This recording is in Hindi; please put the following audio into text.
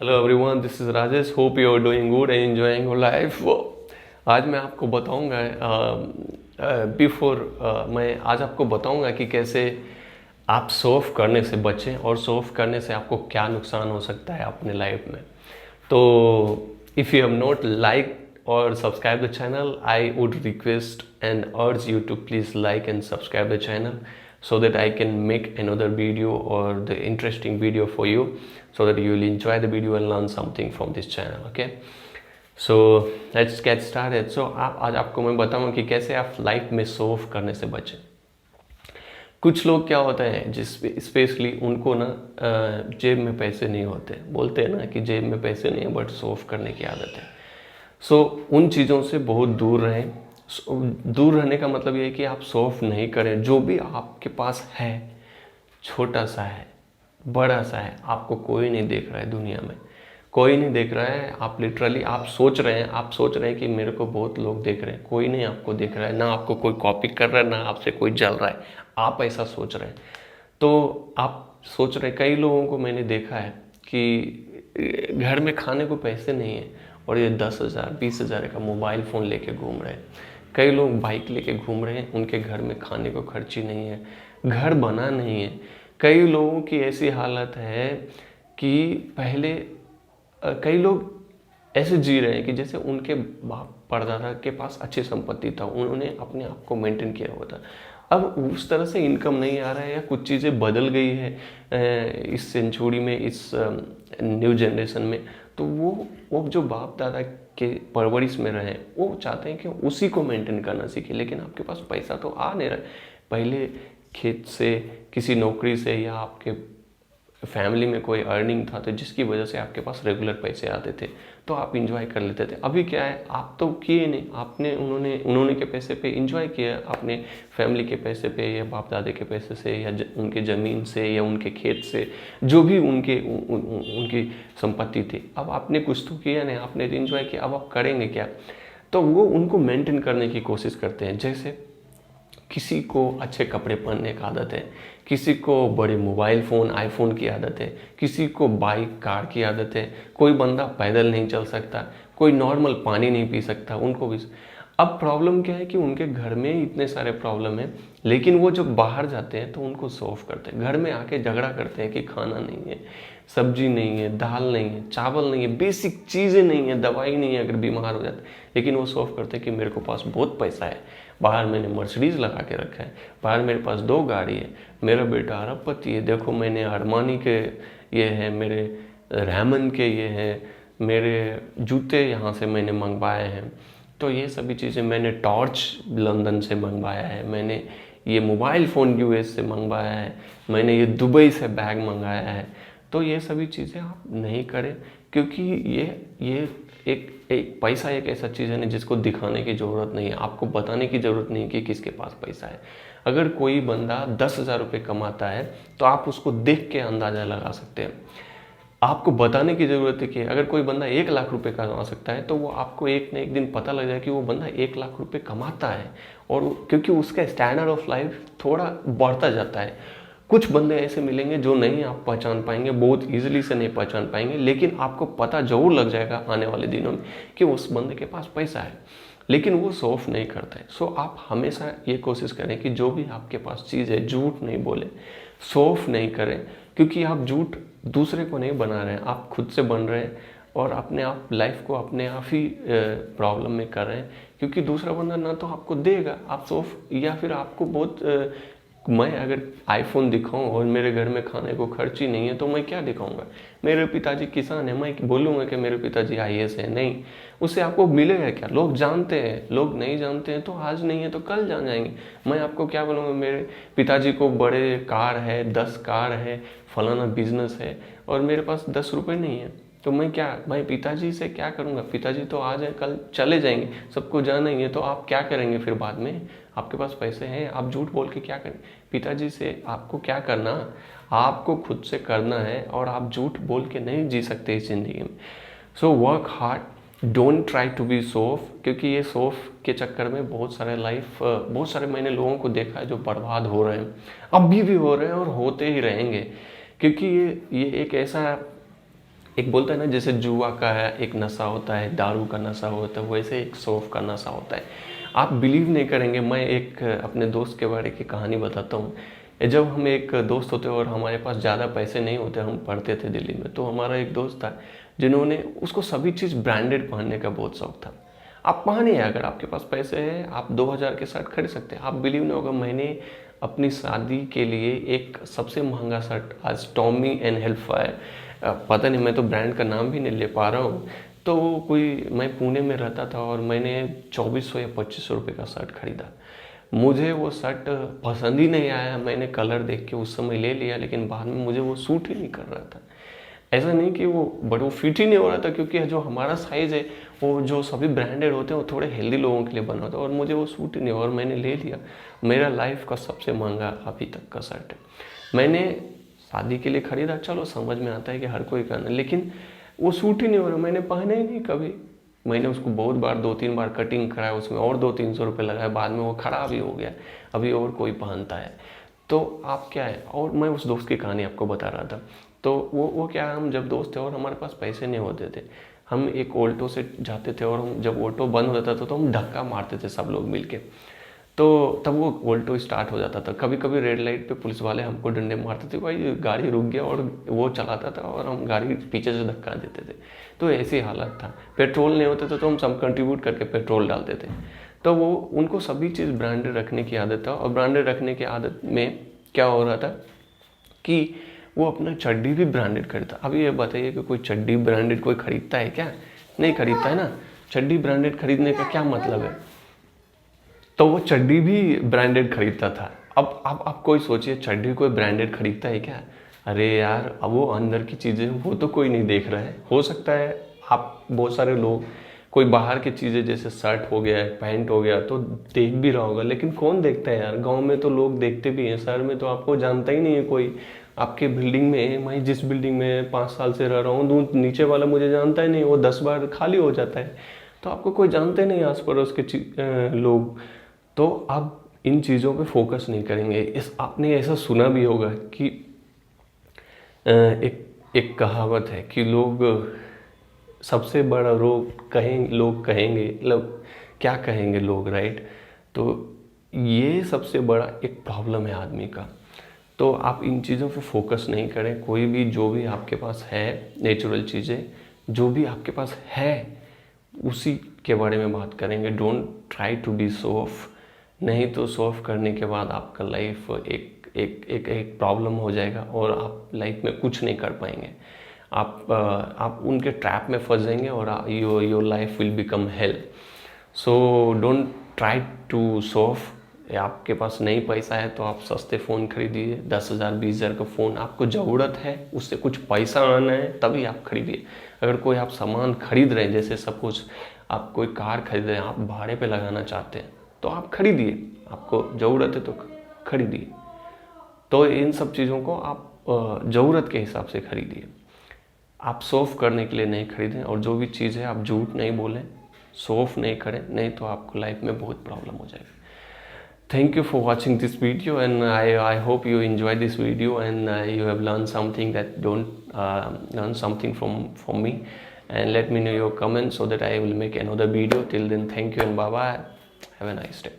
Hello everyone, this is Rajesh. Hope you are doing good and enjoying your life. आज मैं आपको बताऊंगा मैं आज आपको बताऊंगा कि कैसे आप शो ऑफ करने से बचें और शो ऑफ करने से आपको क्या नुकसान हो सकता है अपने लाइफ में। तो if you have not like or subscribe the channel, I would request and urge you to please like and subscribe the channel so that I can make another video or the interesting video for you so that you will enjoy the video and learn something from this channel. Okay, so let's get started. So आज आपको मैं बताऊंगा कि कैसे आप लाइफ में शो ऑफ करने से बचें। कुछ लोग क्या होता है जिस स्पेशली उनको ना जेब में पैसे नहीं होते, बोलते हैं ना कि जेब में पैसे नहीं है बट शो ऑफ करने की आदत है। उन चीज़ों से बहुत दूर रहें। दूर रहने का मतलब ये है कि आप शो ऑफ नहीं करें। जो भी आपके पास है, छोटा सा है, बड़ा सा है, आपको कोई नहीं देख रहा है, दुनिया में कोई नहीं देख रहा है। आप लिटरली आप सोच रहे हैं कि मेरे को बहुत लोग देख रहे हैं, कोई नहीं आपको देख रहा है, ना आपको कोई कॉपी कर रहा है, ना आपसे कोई जल रहा है। आप ऐसा सोच रहे हैं। तो आप सोच रहे, कई लोगों को मैंने देखा है कि घर में खाने को पैसे नहीं है और ये 10,000 20,000 का मोबाइल फ़ोन लेके घूम रहे हैं। कई लोग बाइक लेके घूम रहे हैं, उनके घर में खाने को खर्ची नहीं है, घर बना नहीं है। कई लोगों की ऐसी हालत है कि पहले कई लोग ऐसे जी रहे हैं कि जैसे उनके बाप परदादा के पास अच्छी संपत्ति था, उन्होंने अपने आप को मेंटेन किया हुआ था। अब उस तरह से इनकम नहीं आ रहा है या कुछ चीज़ें बदल गई है इस सेंचुरी में, इस न्यू जनरेशन में। तो वो जो बाप दादा के परवरिश में रहे, वो चाहते हैं कि उसी को मेंटेन करना सीखे। लेकिन आपके पास पैसा तो आ नहीं रहा है। पहले खेत से, किसी नौकरी से, या आपके फैमिली में कोई अर्निंग था तो जिसकी वजह से आपके पास रेगुलर पैसे आते थे, तो आप इंजॉय कर लेते थे। अभी क्या है, आप तो किए नहीं, आपने उन्होंने के पैसे पे इंजॉय किया, अपने फैमिली के पैसे पे या बाप दादे के पैसे से या उनके ज़मीन से या उनके खेत से, जो भी उनकी संपत्ति थी। अब आपने कुछ तो किया नहीं, आपने इंजॉय किया, अब आप करेंगे क्या? तो वो उनको मेंटेन करने की कोशिश करते हैं। जैसे किसी को अच्छे कपड़े पहनने की आदत है, किसी को बड़े मोबाइल फ़ोन आईफोन की आदत है, किसी को बाइक कार की आदत है, कोई बंदा पैदल नहीं चल सकता, कोई नॉर्मल पानी नहीं पी सकता, उनको भी। अब प्रॉब्लम क्या है कि उनके घर में इतने सारे प्रॉब्लम है, लेकिन वो जब बाहर जाते हैं तो उनको सॉल्व करते हैं। घर में आके झगड़ा करते हैं कि खाना नहीं है, सब्जी नहीं है, दाल नहीं है, चावल नहीं है, बेसिक चीज़ें नहीं है, दवाई नहीं है अगर बीमार हो जाते। लेकिन वो सॉल्व करते हैं कि मेरे को पास बहुत पैसा है, बाहर मैंने मर्सिडीज़ लगा के रखा है, बाहर मेरे पास 2 गाड़ी है, मेरा बेटा अरबपति है, देखो मैंने अरमानी के ये है, मेरे रैमन के ये हैं, मेरे जूते यहाँ से मैंने मंगवाए हैं, तो ये सभी चीज़ें मैंने टॉर्च लंदन से मंगवाया है, मैंने ये मोबाइल फ़ोन यूएस से मंगवाया है, मैंने ये दुबई से बैग मंगाया है। तो ये सभी चीज़ें आप नहीं करें, क्योंकि ये एक पैसा एक ऐसा चीज़ है ना जिसको दिखाने की ज़रूरत नहीं है, आपको बताने की ज़रूरत नहीं कि किसके पास पैसा है। अगर कोई बंदा 10,000 रुपये कमाता है तो आप उसको देख के अंदाज़ा लगा सकते हैं। आपको बताने की ज़रूरत है कि अगर कोई बंदा 1 लाख रुपए कमा सकता है तो वो आपको एक न एक दिन पता लग जाए कि वो बंदा 1 लाख रुपए कमाता है, और क्योंकि उसका स्टैंडर्ड ऑफ लाइफ थोड़ा बढ़ता जाता है। कुछ बंदे ऐसे मिलेंगे जो नहीं आप पहचान पाएंगे, बहुत इजीली से नहीं पहचान पाएंगे, लेकिन आपको पता जरूर लग जाएगा आने वाले दिनों में कि उस बंदे के पास पैसा है, लेकिन वो शो ऑफ नहीं करता है। सो आप हमेशा ये कोशिश करें कि जो भी आपके पास चीज़ है, झूठ नहीं बोले, शो ऑफ नहीं करें, क्योंकि आप झूठ दूसरे को नहीं बना रहे हैं, आप खुद से बन रहे हैं और अपने आप लाइफ को अपने आप ही प्रॉब्लम में कर रहे हैं। क्योंकि दूसरा बंदा ना तो आपको देगा, आप शो ऑफ, या फिर आपको बहुत मैं अगर आईफोन दिखाऊं और मेरे घर में खाने को खर्च ही नहीं है तो मैं क्या दिखाऊंगा? मेरे पिताजी किसान है, मैं बोलूँगा कि मेरे पिताजी आईएएस है? नहीं, उससे आपको मिलेगा क्या? लोग जानते हैं, लोग नहीं जानते हैं तो आज नहीं है तो कल जान जाएंगे। मैं आपको क्या बोलूँगा, मेरे पिताजी को बड़े कार है, 10 कार है, फलाना बिजनेस है, और मेरे पास 10 रुपये नहीं है, तो मैं पिताजी से क्या करूँगा? पिताजी तो आज है कल चले जाएंगे, सबको जाना ही है, तो आप क्या करेंगे फिर बाद में? आपके पास पैसे हैं, आप झूठ बोल के क्या करें? पिताजी से आपको क्या करना? आपको खुद से करना है, और आप झूठ बोल के नहीं जी सकते इस ज़िंदगी में। So work hard, don't try to be show off, क्योंकि ये शो ऑफ के चक्कर में बहुत सारे मैंने लोगों को देखा है जो बर्बाद हो रहे हैं, अभी भी हो रहे हैं और होते ही रहेंगे। क्योंकि ये एक ऐसा एक बोलता है ना, जैसे जुआ का है एक नशा होता है, दारू का नशा होता है, वैसे एक सौफ का नशा होता है। आप बिलीव नहीं करेंगे, मैं एक अपने दोस्त के बारे की कहानी बताता हूँ। जब हम एक दोस्त होते और हमारे पास ज़्यादा पैसे नहीं होते, हम पढ़ते थे दिल्ली में, तो हमारा एक दोस्त था जिन्होंने, उसको सभी चीज़ ब्रांडेड पहनने का बहुत शौक था। आप पहने, अगर आपके पास पैसे हैं आप 2000 के शर्ट खरीद सकते हैं। आप बिलीव नहीं होगा, मैंने अपनी शादी के लिए एक सबसे महंगा शर्ट, आज टॉमी एंड हेल्फायर, पता नहीं, मैं तो ब्रांड का नाम भी नहीं ले पा रहा हूँ, तो कोई, मैं पुणे में रहता था और मैंने 2400 या 2500 रुपये का शर्ट खरीदा। मुझे वो शर्ट पसंद ही नहीं आया, मैंने कलर देख के उस समय ले लिया, लेकिन बाद में मुझे वो सूट ही नहीं कर रहा था। ऐसा नहीं कि वो फिट ही नहीं हो रहा था, क्योंकि जो हमारा साइज़ है वो जो सभी ब्रांडेड होते हैं वो थोड़े हेल्दी लोगों के लिए बना होता है, और मुझे वो सूट ही नहीं, और मैंने ले लिया। मेरा लाइफ का सबसे महंगा अभी तक का शर्ट है। मैंने शादी के लिए खरीदा, चलो समझ में आता है कि हर कोई करना, लेकिन वो सूट ही नहीं हो रहा, मैंने पहना ही नहीं कभी। मैंने उसको बहुत बार, 2-3 बार कटिंग कराया, उसमें और 200-300 रुपये लगाए, बाद में वो ख़राब ही हो गया, अभी और कोई पहनता है। तो आप क्या है, और मैं उस दोस्त की कहानी आपको बता रहा था। तो वो क्या है, हम जब दोस्त थे और हमारे पास पैसे नहीं होते थे, हम एक ऑल्टो से जाते थे, और हम जब ऑटो बंद हो जाता था तो हम धक्का मारते थे सब लोग मिलके, तो तब वो ऑल्टो स्टार्ट हो जाता था। कभी कभी रेड लाइट पे पुलिस वाले हमको डंडे मारते थे, भाई गाड़ी रुक गया, और वो चलाता था और हम गाड़ी पीछे से धक्का देते थे। तो ऐसी हालत था, पेट्रोल नहीं होते थे तो हम सब कंट्रीब्यूट करके पेट्रोल डालते थे। तो वो, उनको सभी चीज़ ब्रांडेड रखने की आदत था, और ब्रांडेड रखने की आदत में क्या हो रहा था कि वो अपना चड्डी भी ब्रांडेड खरीदता। अभी ये बताइए कि कोई चड्डी ब्रांडेड कोई खरीदता है क्या? नहीं खरीदता है ना। चड्डी ब्रांडेड खरीदने का क्या मतलब है? तो वो चड्डी भी ब्रांडेड खरीदता था। अब आप कोई सोचिए, चड्डी कोई ब्रांडेड खरीदता है क्या? अरे यार, अब वो अंदर की चीज़ें वो तो कोई नहीं देख रहा है। हो सकता है आप, बहुत सारे लोग, कोई बाहर की चीज़ें जैसे शर्ट हो गया, पैंट हो गया, तो देख भी रहा होगा, लेकिन कौन देखता है यार? गांव में तो लोग देखते भी हैं, शहर में तो आपको जानता ही नहीं है कोई। आपके बिल्डिंग में, मैं जिस बिल्डिंग में 5 साल से रह रहा हूँ, नीचे वाला मुझे जानता ही नहीं, वो 10 बार खाली हो जाता है, तो आपको कोई जानते नहीं आस पड़ोस के लोग। तो आप इन चीज़ों पे फोकस नहीं करेंगे। आपने ऐसा सुना भी होगा कि एक कहावत है कि लोग, सबसे बड़ा लोग कहेंगे, मतलब क्या कहेंगे लोग, राइट? तो ये सबसे बड़ा एक प्रॉब्लम है आदमी का। तो आप इन चीज़ों पे फोकस नहीं करें। कोई भी, जो भी आपके पास है, नेचुरल चीज़ें जो भी आपके पास है, उसी के बारे में बात करेंगे। Don't try to be show off, नहीं तो शो ऑफ करने के बाद आपका लाइफ एक प्रॉब्लम हो जाएगा, और आप लाइफ में कुछ नहीं कर पाएंगे। आप उनके ट्रैप में फंस जाएंगे, और your life will become hell. So don't try to show off. आपके पास नहीं पैसा है तो आप सस्ते फ़ोन खरीदिए, 10,000 20,000 का फ़ोन। आपको ज़रूरत है, उससे कुछ पैसा आना है, तभी आप खरीदिए। अगर कोई आप सामान खरीद रहे हैं, जैसे सपोज आप कोई कार खरीद रहे हैं, आप भाड़े पे लगाना चाहते हैं, तो आप खरीदिए, आपको ज़रूरत है तो खरीदिए। तो इन सब चीज़ों को आप ज़रूरत के हिसाब से खरीदिए। आप शो ऑफ करने के लिए नहीं खरीदें, और जो भी चीज़ है आप झूठ नहीं बोलें, शो ऑफ नहीं करें, नहीं तो आपको लाइफ में बहुत प्रॉब्लम हो जाएगी। Thank you for watching this video, and I hope you enjoy this video, and you have learned something that don't learn something from me. And let me know your comments so that I will make another video. Till then, thank you and bye bye. Have a nice day.